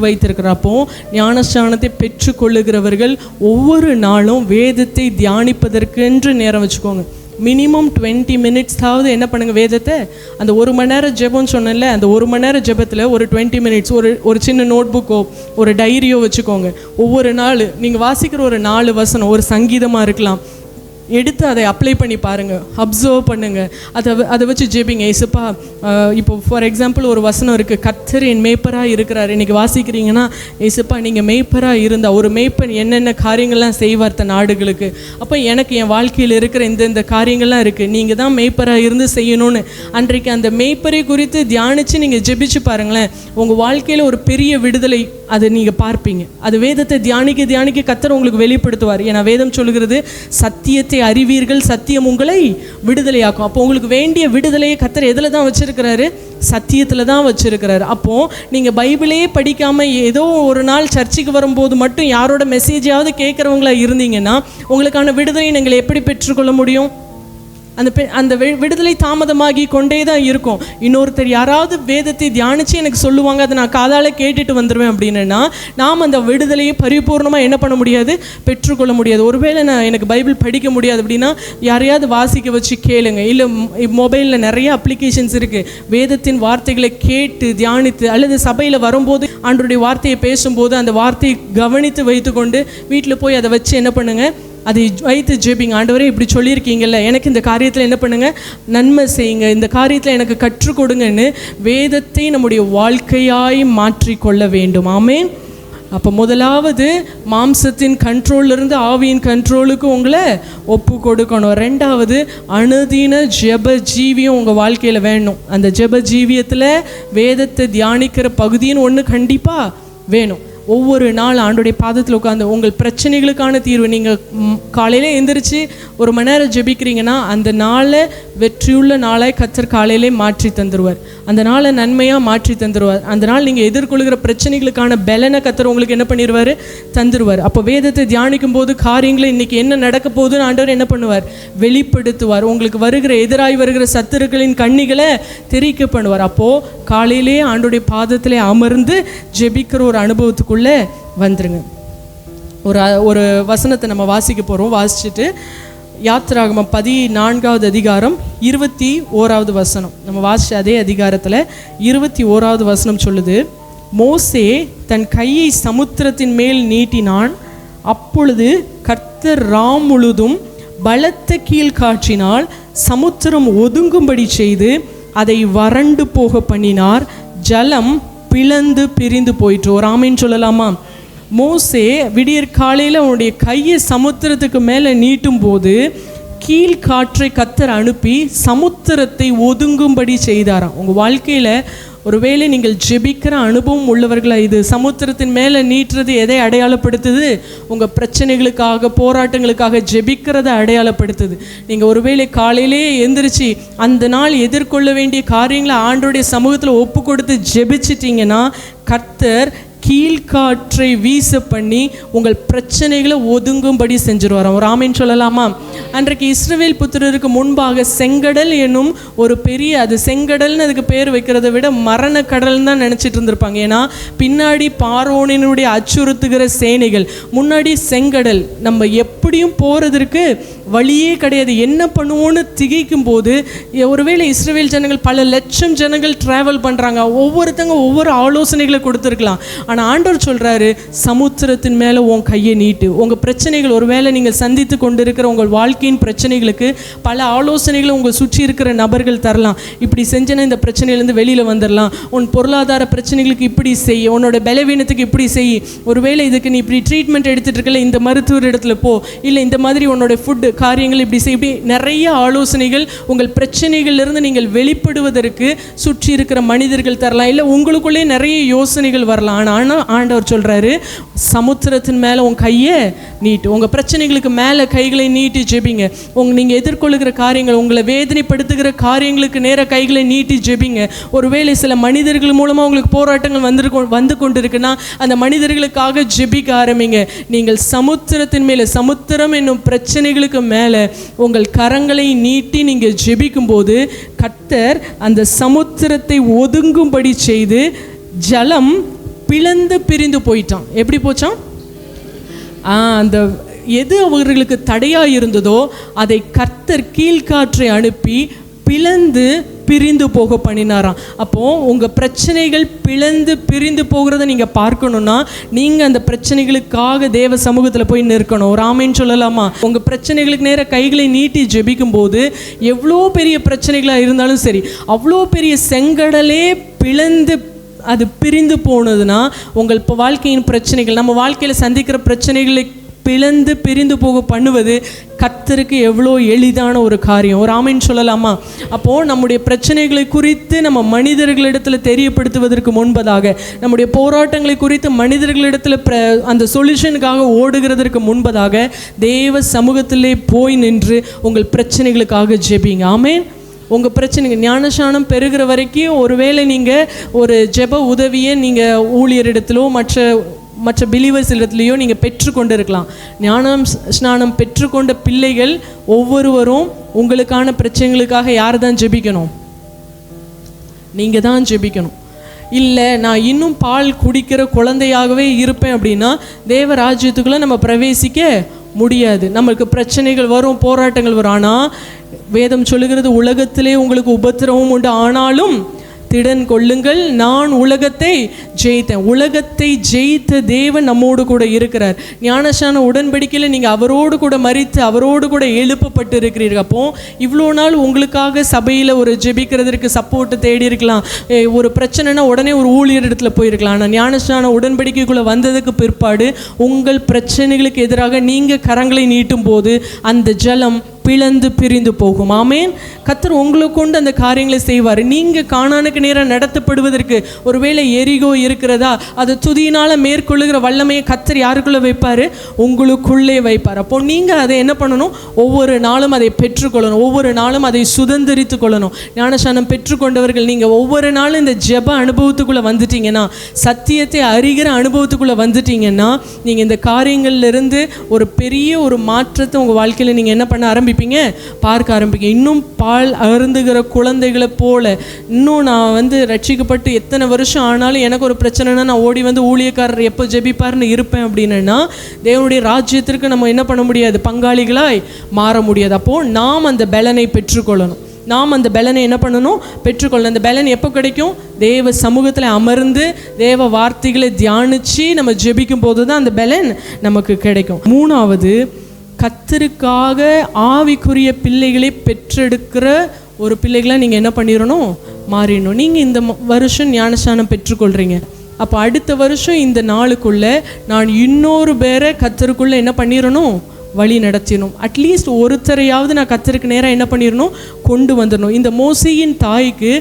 வைத்திருக்கிறார். அப்போது ஞானஸ்நானத்தை பெற்றுக்கொள்ளுகிறவர்கள் ஒவ்வொரு நாளும் வேதத்தை தியானிப்பதற்கென்று நேரம் வச்சுக்கோங்க. மினிமம் 20 மினிட்ஸ்தாவது என்ன பண்ணுங்கள், வேதத்தை அந்த 1 மணி நேரம் ஜெபம்னு சொன்னேன்ல, அந்த 1 மணி நேரம் ஜெபத்தில் ஒரு 20 மினிட்ஸ் ஒரு சின்ன நோட் புக்கோ ஒரு டைரியோ வச்சுக்கோங்க. ஒவ்வொரு நாள் நீங்கள் வாசிக்கிற ஒரு 4 வசனம் ஒரு சங்கீதமாக இருக்கலாம், எடுத்து அதை அப்ளை பண்ணி பாருங்கள், அப்சர்வ் பண்ணுங்கள், அதை வச்சு ஜெபிங்க. ஏசப்பா இப்போ ஃபார் எக்ஸாம்பிள் ஒரு வசனம் இருக்குது, கர்த்தர் என் மேய்ப்பராக இருக்கிறார். இன்றைக்கி வாசிக்கிறீங்கன்னா ஏசப்பா நீங்கள் மேய்ப்பராக இருந்தால் ஒரு மேய்ப்பன் என்னென்ன காரியங்கள்லாம் செய்வார் தன் நாடுகளுக்கு, அப்போ எனக்கு என் வாழ்க்கையில் இருக்கிற இந்த காரியங்கள்லாம் இருக்குது, நீங்கள் தான் மேய்ப்பராக இருந்து செய்யணும்னு அன்றைக்கு அந்த மேய்ப்பரை குறித்து தியானித்து நீங்கள் ஜெபிச்சு பாருங்களேன். உங்கள் வாழ்க்கையில் ஒரு பெரிய விடுதலை அதை நீங்கள் பார்ப்பீங்க. அது வேதத்தை தியானிக்க கர்த்தர் உங்களுக்கு வெளிப்படுத்துவார். ஏன்னா வேதம் சொல்லுகிறது சத்தியத்தை அறிவீர்கள், சத்தியம் உங்களை விடுதலையாக்கும். அப்போ உங்களுக்கு வேண்டிய விடுதலையை கர்த்தர் எதில் தான் வச்சிருக்கிறாரு, சத்தியத்தில் தான் வச்சிருக்கிறாரு. அப்போது நீங்கள் பைபிளே படிக்காமல் ஏதோ ஒரு நாள் சர்ச்சுக்கு வரும்போது மட்டும் யாரோட மெசேஜாவது கேட்குறவங்களா இருந்தீங்கன்னா உங்களுக்கான விடுதலையை நீங்கள் எப்படி பெற்றுக்கொள்ள முடியும்? அந்த விடுதலை தாமதமாகி கொண்டே தான் இருக்கும். இன்னொருத்தர் யாராவது வேதத்தை தியானித்து எனக்கு சொல்லுவாங்க, அதை நான் காதால் கேட்டுட்டு வந்துடுவேன் அப்படின்னா நாம் அந்த விடுதலையை பரிபூர்ணமாக என்ன பண்ண முடியாது, பெற்றுக்கொள்ள முடியாது. ஒருவேளை எனக்கு பைபிள் படிக்க முடியாது அப்படின்னா யாரையாவது வாசிக்க வச்சு கேளுங்க. இல்லை மொபைலில் நிறைய அப்ளிகேஷன்ஸ் இருக்குது, வேதத்தின் வார்த்தைகளை கேட்டு தியானித்து, அல்லது சபையில் வரும்போது ஆண்டவருடைய வார்த்தையை பேசும்போது அந்த வார்த்தையை கவனித்து வைத்துக்கொண்டு வீட்டில் போய் அதை வச்சு என்ன பண்ணுங்கள், அதை வைத்து ஜெபிங்க. ஆண்டவரே இப்படி சொல்லியிருக்கீங்கல்ல, எனக்கு இந்த காரியத்தில் என்ன பண்ணுங்கள், நன்மை செய்யுங்க, இந்த காரியத்தில் எனக்கு கற்றுக் கொடுங்கன்னு வேதத்தை நம்முடைய வாழ்க்கையாய் மாற்றிக்கொள்ள வேண்டும். ஆமென். அப்போ முதலாவது மாம்சத்தின் கண்ட்ரோலிருந்து ஆவியின் கண்ட்ரோலுக்கு உங்களை ஒப்பு கொடுக்கணும். 2வது அனுதின ஜெப ஜீவியம் உங்கள் வாழ்க்கையில் வேணும். அந்த ஜெப ஜீவியத்தில் வேதத்தை தியானிக்கிற பகுதின்னு ஒன்று கண்டிப்பாக வேணும். ஒவ்வொரு நாள் ஆண்டோடைய பாதத்தில் உட்காந்து உங்கள் பிரச்சனைகளுக்கான தீர்வு, நீங்கள் காலையில் எழுந்திரிச்சு 1 மணி நேரம் ஜெபிக்கிறீங்கன்னா அந்த நாளை வெற்றியுள்ள நாளாய் கர்த்தர் காலையிலே மாற்றி தந்துடுவார். அந்த நாளை நன்மையாக மாற்றி தந்துடுவார். அந்த நாள் நீங்கள் எதிர்கொள்கிற பிரச்சனைகளுக்கான பலனை கர்த்தர் உங்களுக்கு என்ன பண்ணிடுவார், தந்துடுவார். அப்போ வேதத்தை தியானிக்கும் போது காரியங்களை இன்றைக்கி என்ன நடக்க போகுதுன்னு ஆண்டவர் என்ன பண்ணுவார், வெளிப்படுத்துவார். உங்களுக்கு எதிராய் வருகிற சத்துருக்களின் கண்ணிகளை தெரிவிக்க பண்ணுவார். அப்போது காலையிலே ஆண்டோடைய பாதத்திலே அமர்ந்து ஜெபிக்கிற ஒரு அனுபவத்துக்குள்ளே வந்துருங்க. ஒரு வசனத்தை நம்ம வாசிக்க போகிறோம். வாசிச்சுட்டு யாத்திராகமம் 14வது அதிகாரம் 21வது வசனம் நம்ம வாசித்த அதே அதிகாரத்தில் 21வது வசனம் சொல்லுது, மோசே தன் கையை சமுத்திரத்தின் மேல் நீட்டினான், அப்பொழுது கர்த்தர் ராம் முழுதும் பலத்த கீழ் காற்றினால் சமுத்திரம் ஒதுங்கும்படி செய்து அதை வறண்டு போக பண்ணினார், ஜலம் பிளந்து பிரிந்து போயிற்று. ஒரு ஆமீன் சொல்லலாமா? மோசே விடியற் காலையில் அவனுடைய கையை சமுத்திரத்துக்கு மேலே நீட்டும் போது கீழ்காற்றை கர்த்தர் அனுப்பி சமுத்திரத்தை ஒதுங்கும்படி செய்தாராம். உங்கள் வாழ்க்கையில் ஒருவேளை நீங்கள் ஜெபிக்கிற அனுபவம் உள்ளவர்களாக இது சமுத்திரத்தின் மேலே நீட்டுறது எதை அடையாளப்படுத்துது? உங்கள் பிரச்சனைகளுக்காக போராட்டங்களுக்காக ஜெபிக்கிறத அடையாளப்படுத்துது. நீங்கள் ஒருவேளை காலையிலே எந்திரிச்சு அந்த நாள் எதிர்கொள்ள வேண்டிய காரியங்களை ஆண்டோடைய சமூகத்தில் ஒப்பு கொடுத்து ஜெபிச்சிட்டிங்கன்னா கர்த்தர் கீழ்காற்றை வீச பண்ணி உங்கள் பிரச்சனைகளை ஒதுங்கும்படி செஞ்சிருவாராம். ஒரு ஆமேன் சொல்லலாமா? அன்றைக்கு இஸ்ரவேல் புத்திரருக்கு முன்பாக செங்கடல் என்னும் ஒரு பெரிய, அது செங்கடல்னு அதுக்கு பேர் வைக்கிறத விட மரண கடல்னு தான் நினச்சிட்டு இருந்திருப்பாங்க. ஏன்னா பின்னாடி பார்வோனினுடைய அச்சுறுத்துகிற சேனைகள், முன்னாடி செங்கடல். நம்ம எப்படியும் போகிறதுக்கு வழியே கிடையாது, என்ன பண்ணுவோன்னு திகைக்கும் போது, ஒருவேளை இஸ்ரவேல் ஜனங்கள் பல லட்சம் ஜனங்கள் டிராவல் பண்ணுறாங்க, ஒவ்வொருத்தங்க ஒவ்வொரு ஆலோசனைகளை கொடுத்துருக்கலாம். ஆனால் ஆண்டவர் சொல்கிறாரு, சமுத்திரத்தின் மேலே உன் கையை நீட்டு. உங்கள் பிரச்சனைகள், ஒருவேளை நீங்கள் சந்தித்து கொண்டு இருக்கிற உங்கள் வாழ்க்கையின் பிரச்சனைகளுக்கு பல ஆலோசனைகளை உங்கள் சுற்றி இருக்கிற நபர்கள் தரலாம். இப்படி செஞ்சனா இந்த பிரச்சனையிலேருந்து வெளியில் வந்துடலாம், உன் பொருளாதார பிரச்சனைகளுக்கு இப்படி செய், உன்னோட பலவீனத்துக்கு இப்படி செய், ஒருவேளை இதுக்கு நீ இப்படி ட்ரீட்மெண்ட் எடுத்துகிட்டு இருக்கல, இந்த மருத்துவர் இடத்துல போ, இல்லை இந்த மாதிரி உன்னோட ஃபுட்டு காரியங்கள் இப்படி செய், இப்படி நிறைய ஆலோசனைகள் உங்கள் பிரச்சனைகளிலிருந்து நீங்கள் வெளிப்படுவதற்கு சுற்றி இருக்கிற மனிதர்கள் தரலாம். இல்லை உங்களுக்குள்ளே நிறைய யோசனைகள் வரலாம். ஆனால் ஆண்டவர் சொல்கிறாரு, சமுத்திரத்தின் மேலே உன் கையை நீட்டு. உங்கள் பிரச்சனைகளுக்கு மேலே கைகளை நீட்டி ஜெபிங்க. நீங்கள் எதிர்கொள்ளுகிற காரியங்கள், உங்களை வேதனைப்படுத்துகிற காரியங்களுக்கு நேர கைகளை நீட்டி ஜெபிங்க. ஒருவேளை சில மனிதர்கள் மூலமாக உங்களுக்கு போராட்டங்கள் வந்து கொண்டு இருக்குன்னா அந்த மனிதர்களுக்காக ஜெபிக்க ஆரம்பிங்க. நீங்கள் சமுத்திரத்தின் மேலே, சமுத்திரம் என்னும் பிரச்சனைகளுக்கு மேலே உங்கள் கரங்களை நீட்டி நீங்கள் ஜெபிக்கும் போது கர்த்தர் அந்த சமுத்திரத்தை ஒதுங்கும்படி செய்து ஜலம் பிளந்து பிரிந்து போயிட்டான். எப்படி போச்சான்? அந்த எது அவர்களுக்கு தடையாக இருந்ததோ அதை கர்த்தர் கீழ்காற்றை அனுப்பி பிளந்து பிரிந்து போக பண்ணினாராம். அப்போது உங்கள் பிரச்சனைகள் பிளந்து பிரிந்து போகிறத நீங்கள் பார்க்கணுன்னா நீங்கள் அந்த பிரச்சனைகளுக்காக தேவ சமூகத்தில் போய் நிற்கணும். ஒரு ஆமேன்னு சொல்லலாமா? உங்கள் பிரச்சனைகளுக்கு நேர கைகளை நீட்டி ஜெபிக்கும் போது எவ்வளோ பெரிய பிரச்சனைகளாக இருந்தாலும் சரி, அவ்வளோ பெரிய செங்கடலே பிளந்து அது பிரிந்து போனதுன்னா உங்கள் இப்போ வாழ்க்கையின் பிரச்சனைகள், நம்ம வாழ்க்கையில் சந்திக்கிற பிரச்சனைகளை பிளந்து பிரிந்து போக பண்ணுவது கர்த்தருக்கு எவ்வளோ எளிதான ஒரு காரியம். ஒரு ஆமேன் சொல்லலாமா? அப்போது நம்முடைய பிரச்சனைகளை குறித்து நம்ம மனிதர்களிடத்தில் தெரியப்படுத்துவதற்கு முன்பதாக, நம்முடைய போராட்டங்களை குறித்து மனிதர்களிடத்தில் அந்த சொல்யூஷனுக்காக ஓடுகிறதற்கு முன்பதாக தேவ சமூகத்திலே போய் நின்று உங்கள் பிரச்சனைகளுக்காக ஜெபிங்க. ஆமேன். உங்கள் பிரச்சனைங்க ஞானஸ்நானம் பெறுகிற வரைக்கும் ஒருவேளை நீங்கள் ஒரு ஜெப உதவியை நீங்கள் ஊழியரிடத்திலோ மற்ற பிலீவர்ஸ் இடத்துலையோ நீங்கள் பெற்றுக்கொண்டு இருக்கலாம். ஸ்நானம் பெற்றுக்கொண்ட பிள்ளைகள் ஒவ்வொருவரும் உங்களுக்கான பிரச்சனைகளுக்காக யார் தான் ஜெபிக்கணும்? நீங்கள் தான் ஜெபிக்கணும். இல்லை நான் இன்னும் பால் குடிக்கிற குழந்தையாகவே இருப்பேன் அப்படின்னா தேவ ராஜ்யத்துக்குள்ளே நம்ம பிரவேசிக்க முடியாது. நமக்கு பிரச்சனைகள் வரும், போராட்டங்கள் வரும். ஆனால் வேதம் சொல்லுகிறது, உலகத்திலே உங்களுக்கு உபத்திரவம் உண்டு, ஆனாலும் திடன் கொள்ளுங்கள், நான் உலகத்தை ஜெயித்தேன். உலகத்தை ஜெயித்த தேவன் நம்மோடு கூட இருக்கிறார். ஞானஸ்நான உடன்படிக்கையில் நீங்கள் அவரோடு கூட மரித்து அவரோடு கூட எழுப்பப்பட்டு இருக்கிறீர்கள். அப்போ இவ்வளோ நாள் உங்களுக்காக சபையில் ஒரு ஜெபிக்கிறதுக்கு சப்போர்ட்டு தேடி இருக்கலாம். ஒரு பிரச்சனைனா உடனே ஒரு ஊழியர் இடத்துல போயிருக்கலாம். ஆனால் ஞானஸ்நான உடன்படிக்கைக்குள்ளே வந்ததுக்கு பிற்பாடு உங்கள் பிரச்சனைகளுக்கு எதிராக நீங்கள் கரங்களை நீட்டும் போது அந்த ஜலம் பிளந்து பிரிந்து போகும். ஆமேன். கர்த்தர் உங்களை கொண்டு அந்த காரியங்களை செய்வார். நீங்கள் கானானுக்கு நேரம் நடத்தப்படுவதற்கு ஒருவேளை எரிகோ இருக்கிறதா, அது துதியினால் மேற்கொள்ளுகிற வல்லமையை கர்த்தர் யாருக்குள்ளே வைப்பார்? உங்களுக்குள்ளே வைப்பார். அப்போ நீங்கள் அதை என்ன பண்ணணும்? ஒவ்வொரு நாளும் அதை பெற்றுக்கொள்ளணும், ஒவ்வொரு நாளும் அதை சுதந்திரித்து கொள்ளணும். ஞானஸ்நானம் பெற்றுக்கொண்டவர்கள் நீங்கள் ஒவ்வொரு நாளும் இந்த ஜெப அனுபவத்துக்குள்ளே வந்துட்டீங்கன்னா, சத்தியத்தை அறிகிற அனுபவத்துக்குள்ளே வந்துட்டீங்கன்னா, நீங்கள் இந்த காரியங்கள்லேருந்து ஒரு பெரிய ஒரு மாற்றத்தை உங்கள் வாழ்க்கையில் நீங்கள் என்ன பண்ண பார்க்க ஆரம்பிங்க. இன்னும் பால் அருந்துகிற குழந்தைகளை போல, இன்னும் நான் ரட்சிக்கப்பட்டு எத்தனை வருஷம் ஆனாலும் எனக்கு ஒரு பிரச்சனைனா நான் ஓடி ஊழியக்காரர் எப்போ ஜெபிப்பார்னு இருப்பேன் அப்படின்னா தேவனுடைய ராஜ்யத்திற்கு நம்ம என்ன பண்ண முடியாது? பங்காளிகளாய் மாற முடியாது. அப்போது நாம் அந்த பலனை பெற்றுக்கொள்ளணும். நாம் அந்த பலனை என்ன பண்ணணும்? பெற்றுக்கொள்ளணும். அந்த பலன் எப்போ கிடைக்கும்? தேவ சமூகத்தில் அமர்ந்து தேவ வார்த்தைகளை தியானித்து நம்ம ஜெபிக்கும் போது தான் அந்த பலன் நமக்கு கிடைக்கும். மூணாவது, கர்த்தருக்காக ஆவிக்குரிய பிள்ளைகளை பெற்றெடுக்கிற ஒரு பிள்ளைகளை நீங்கள் என்ன பண்ணிடணும்? மாறிடணும். நீங்கள் இந்த வருஷம் ஞானஸ்நானம் பெற்றுக்கொள்கிறீங்க. அப்போ அடுத்த வருஷம் இந்த நாளுக்குள்ளே நான் இன்னொரு பேரை கர்த்தருக்குள்ளே என்ன பண்ணிடணும்? வழி நடத்திடணும். அட்லீஸ்ட் ஒருத்தரையாவது நான் கர்த்தருக்கு நேராக என்ன பண்ணிடணும்? கொண்டு வந்துடணும். இந்த மோசேயின் தாய்க்கு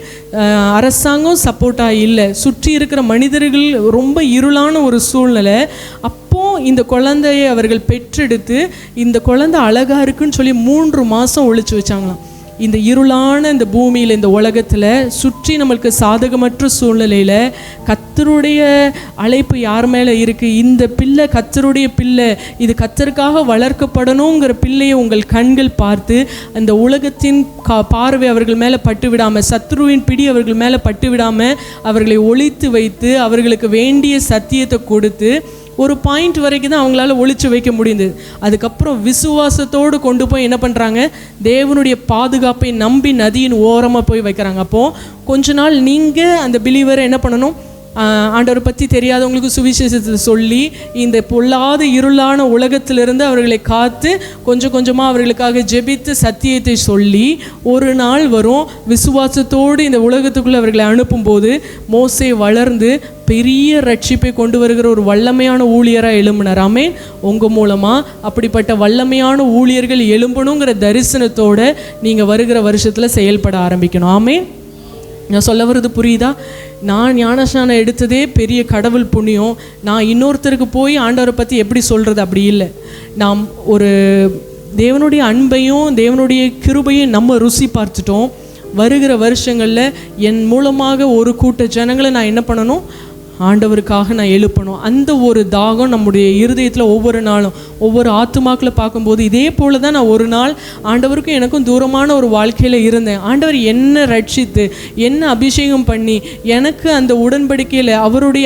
அரசாங்கம் சப்போர்ட்டாக இல்லை, சுற்றி இருக்கிற மனிதர்கள் ரொம்ப இருளான ஒரு சூழ்நிலை. இந்த குழந்தையை அவர்கள் பெற்றெடுத்து இந்த குழந்தை அழகாக இருக்குன்னு சொல்லி 3 மாதம் ஒழிச்சு வச்சாங்களாம். இந்த இருளான இந்த பூமியில், இந்த உலகத்தில் சுற்றி நம்மளுக்கு சாதகமற்ற சூழ்நிலையில் கர்த்தருடைய அழைப்பு யார் மேலே இருக்குது? இந்த பிள்ளை கர்த்தருடைய பிள்ளை, இது கர்த்தருக்காக வளர்க்கப்படணுங்கிற பிள்ளையை உங்கள் கண்கள் பார்த்து அந்த உலகத்தின் பார்வை அவர்கள் மேலே பட்டு விடாமல், சத்ருவின் பிடி அவர்கள் மேலே பட்டு விடாமல் அவர்களை ஒளித்து வைத்து அவர்களுக்கு வேண்டிய சத்தியத்தை கொடுத்து ஒரு பாயிண்ட் வரைக்கும் தான் அவங்களால ஒளிச்சு வைக்க முடியுது. அதுக்கப்புறம் விசுவாசத்தோடு கொண்டு போய் என்ன பண்ணுறாங்க? தேவனுடைய பாதுகாப்பை நம்பி நதியின் ஓரமாக போய் வைக்கிறாங்க. அப்போது கொஞ்ச நாள் நீங்கள் அந்த பிலீவரை என்ன பண்ணணும்? ஆண்டவரை பற்றி தெரியாதவங்களுக்கு சுவிசேஷத்தை சொல்லி இந்த பொல்லாத இருளான உலகத்திலிருந்து அவர்களை காத்து கொஞ்சம் கொஞ்சமாக அவர்களுக்காக ஜெபித்து சத்தியத்தை சொல்லி ஒரு நாள் வரும், விசுவாசத்தோடு இந்த உலகத்துக்குள்ளே அவர்களை அனுப்பும்போது மோசே வளர்ந்து பெரிய ரட்சிப்பை கொண்டு வருகிற ஒரு வல்லமையான ஊழியராக எழும்பினார். ஆமென். உங்கள் மூலமாக அப்படிப்பட்ட வல்லமையான ஊழியர்கள் எழும்பணுங்கிற தரிசனத்தோடு நீங்கள் வருகிற வருஷத்தில் செயல்பட ஆரம்பிக்கணும். ஆமென். நான் சொல்ல வர்றது புரியுதா? நான் ஞானஸ்நானம் எடுத்ததே பெரிய கடவுள் புண்ணியம். நான் இன்னொருத்தருக்கு போய் ஆண்டவரை பற்றி எப்படி சொல்கிறது? அப்படி இல்லை. நாம் ஒரு தேவனுடைய அன்பையும் தேவனுடைய கிருபையும் நம்ம ருசி பார்த்துட்டோம். வருகிற வருஷங்களில் என் மூலமாக ஒரு கூட்ட ஜனங்களை நான் என்ன பண்ணணும்? ஆண்டவருக்காக நான் எழுப்பணும். அந்த ஒரு தாகம் நம்முடைய இருதயத்தில் ஒவ்வொரு நாளும் ஒவ்வொரு ஆத்துமாக்களை பார்க்கும்போது இதே போல தான் நான் ஒரு நாள் ஆண்டவருக்கும் எனக்கும் தூரமான ஒரு வாழ்க்கையில் இருந்தேன். ஆண்டவர் என்ன ரட்சித்து என்ன அபிஷேகம் பண்ணி எனக்கு அந்த உடன்படிக்கையில் அவருடைய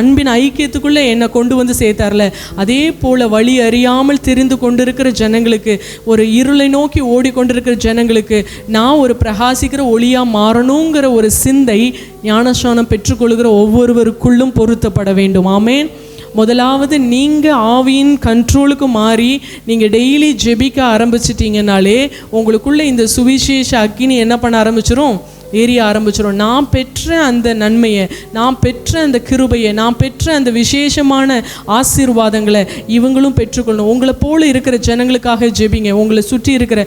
அன்பின் ஐக்கியத்துக்குள்ளே என்னை கொண்டு வந்து சேர்த்தார்ல, அதே போல் வழி அறியாமல் தெரிந்து கொண்டிருக்கிற ஜனங்களுக்கு, ஒரு இருளை நோக்கி ஓடிக்கொண்டிருக்கிற ஜனங்களுக்கு நான் ஒரு பிரகாசிக்கிற ஒளியாக மாறணுங்கிற ஒரு சிந்தை ஞானஸ்நானம் பெற்றுக்கொள்கிற ஒவ்வொருவருக்குள்ளும் பொருத்தப்பட வேண்டும். ஆமென். முதலாவது நீங்கள் ஆவியின் கண்ட்ரோலுக்கு மாறி நீங்கள் டெய்லி ஜெபிக்க ஆரம்பிச்சிட்டிங்கனாலே உங்களுக்குள்ளே இந்த சுவிசேஷ அக்கினி என்ன பண்ண ஆரம்பிச்சிடும்? ஏறிய ஆரம்பிச்சிடும். நான் பெற்ற அந்த நன்மையை, நான் பெற்ற அந்த கிருபையை, நான் பெற்ற அந்த விசேஷமான ஆசீர்வாதங்களை இவங்களும் பெற்றுக்கொள்ளணும். உங்களை போல இருக்கிற ஜனங்களுக்காக ஜெபிங்க. உங்களை சுற்றி இருக்கிற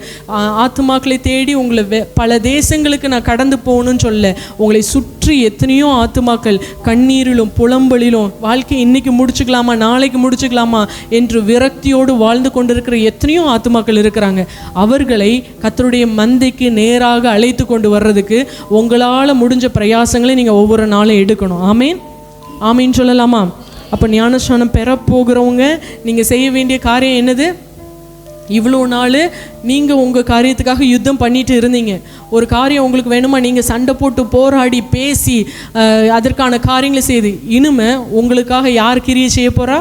ஆத்துமாக்களை தேடி உங்களை பல தேசங்களுக்கு நான் கடந்து போகணும்னு சொல்ல, உங்களை சுற்றி எத்தனையோ ஆத்துமாக்கள் கண்ணீரிலும் புலம்பலிலும் வாழ்க்கை இன்னைக்கு முடிச்சுக்கலாமா நாளைக்கு முடிச்சுக்கலாமா என்று விரக்தியோடு வாழ்ந்து கொண்டிருக்கிற எத்தனையோ ஆத்துமாக்கள் இருக்கிறாங்க. அவர்களை கர்த்தருடைய மந்தைக்கு நேராக அழைத்து கொண்டு வர்றதுக்கு உங்களால் முடிஞ்ச பிரயாசங்களை நீங்கள் ஒவ்வொரு நாளும் எடுக்கணும். ஆமீன். ஆமீன் சொல்லலாமா? அப்போ ஞானஸ்நானம் பெற போகிறவங்க நீங்கள் செய்ய வேண்டிய காரியம் என்னது? இவ்வளோ நாள் நீங்கள் உங்கள் காரியத்துக்காக யுத்தம் பண்ணிட்டு இருந்தீங்க. ஒரு காரியம் உங்களுக்கு வேணுமா? நீங்கள் சண்டை போட்டு போராடி பேசி அதற்கான காரியங்களை செய்து, இனிமே உங்களுக்காக யார் கிரியை செய்ய போகிறா?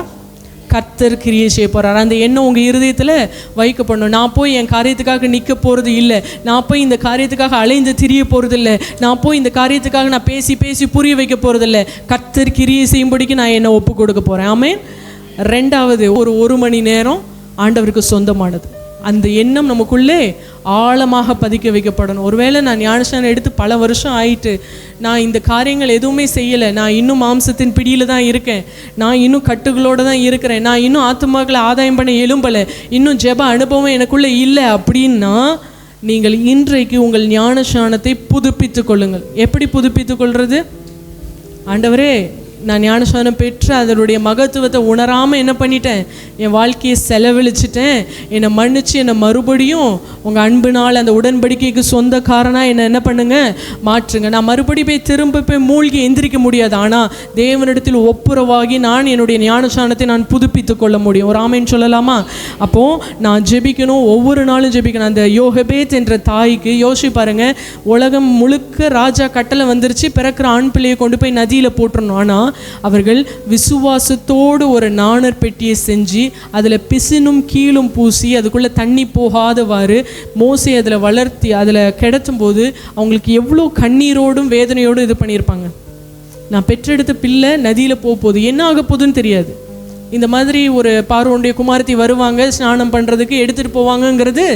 கர்த்தர் கிரியை செய்ய போகிறார். அந்த எண்ணம் உங்கள் இருதயத்தில் வைக்கப்படணும். நான் போய் என் காரியத்துக்காக நிற்க போகிறது இல்லை, நான் போய் இந்த காரியத்துக்காக அலைந்து திரிய போகிறது இல்லை, நான் போய் இந்த காரியத்துக்காக நான் பேசி பேசி புரிய வைக்க போகிறது இல்லை. கர்த்தர் கிரியை செய்யும்படிக்கு நான் என்னை ஒப்பு கொடுக்க போகிறேன். ஆமென். ரெண்டாவது, ஒரு மணி நேரம் ஆண்டவருக்கு சொந்தமானது. அந்த எண்ணம் நமக்குள்ளே ஆழமாக பதிக்க வைக்கப்படணும். ஒருவேளை நான் ஞானஸ்நானம் எடுத்து பல வருஷம் ஆயிட்டு நான் இந்த காரியங்கள் எதுவுமே செய்யலை, நான் இன்னும் மாம்சத்தின் பிடியில் தான் இருக்கேன், நான் இன்னும் கட்டுகளோடு தான் இருக்கிறேன், நான் இன்னும் ஆத்துமாக்களை ஆதாயம் பண்ண எழும்பலை, இன்னும் ஜெப அனுபவம் எனக்குள்ளே இல்லை அப்படின்னா, நீங்கள் இன்றைக்கு உங்கள் ஞானஸ்நானத்தை புதுப்பித்து கொள்ளுங்கள். எப்படி புதுப்பித்து கொள்வது? ஆண்டவரே, நான் ஞானஸ்நானம் பெற்று அதனுடைய மகத்துவத்தை உணராமல் என்ன பண்ணிட்டேன்? என் வாழ்க்கையை செலவழிச்சிட்டேன். என்னை மன்னிச்சு என்னை மறுபடியும் உங்கள் அன்புனால் அந்த உடன்படிக்கைக்கு சொந்தக்காரனாக என்னை என்ன பண்ணுங்க? மாற்றுங்க. நான் மறுபடி திரும்ப போய் மூழ்கி எந்திரிக்க முடியாது. ஆனால் தேவனிடத்தில் ஒப்புரவாகி நான் என்னுடைய ஞானஸ்நானத்தை நான் புதுப்பித்து கொள்ள முடியும். ஒரு ஆமேன்னு சொல்லலாமா? அப்போது நான் ஜெபிக்கணும், ஒவ்வொரு நாளும் ஜெபிக்கணும். அந்த யோகபேத் என்ற தாய்க்கு யோசி பாருங்கள், உலகம் முழுக்க ராஜா கட்டளை வந்துருச்சு, பிறக்கிற ஆண் பிள்ளையை கொண்டு போய் நதியில் போட்டுறணும். ஆனால் அவர்கள் விசுவாசத்தோடு ஒரு நாணர் பெட்டியை செஞ்சு அதில் பிசினும் கீழும் பூசி அதுக்குள்ளே தண்ணி போகாதவாறு மோசே அதில் வளர்த்தி அதில் கிடத்தும் போது அவங்களுக்கு எவ்வளோ கண்ணீரோடும் வேதனையோடும் இது பண்ணியிருப்பாங்க. நான் பெற்றெடுத்த பிள்ளை நதியில் போகுது, என்ன ஆக போகுதுன்னு தெரியாது. இந்த மாதிரி ஒரு பார்வோனுடைய குமாரத்தி வருவாங்க, ஸ்நானம் பண்ணுறதுக்கு எடுத்துகிட்டு போவாங்கங்கிறது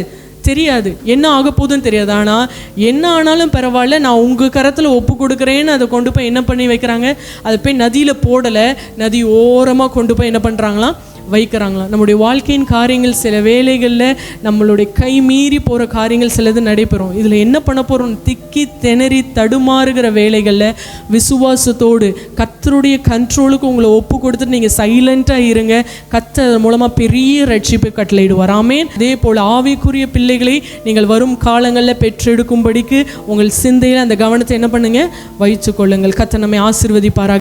தெரியாது, என்ன ஆக போகுதுன்னு தெரியாது. ஆனால் என்ன ஆனாலும் பரவாயில்ல, நான் உங்கள் கரத்தில் ஒப்பு கொடுக்குறேன்னு அதை கொண்டு போய் என்ன பண்ணி வைக்கிறாங்க? அதை போய் நதியில் போடலை, நதி ஓரமாக கொண்டு போய் என்ன பண்ணுறாங்களாம்? வைக்கிறாங்களா? நம்முடைய வாழ்க்கையின் காரியங்கள் சில வேளைகளில் நம்மளுடைய கை மீறி போகிற காரியங்கள் சிலது நடைபெறும். இதில் என்ன பண்ண போகிறோம்? திக்கி திணறி தடுமாறுகிற வேளைகளில் விசுவாசத்தோடு கர்த்தருடைய கண்ட்ரோலுக்கு உங்களை ஒப்பு கொடுத்துட்டு நீங்கள் சைலண்ட்டாக இருங்க. கர்த்தர் மூலமாக பெரிய ரட்சிப்பை கட்டளையிடுவார். ஆமென். அதே போல் ஆவிக்குரிய பிள்ளைகளை நீங்கள் வரும் காலங்களில் பெற்றெடுக்கும்படிக்கு உங்கள் சிந்தையில் அந்த கவனத்தை என்ன பண்ணுங்க? வைத்துக் கொள்ளுங்கள். கர்த்தர் நம்மை ஆசீர்வதிப்பாராக.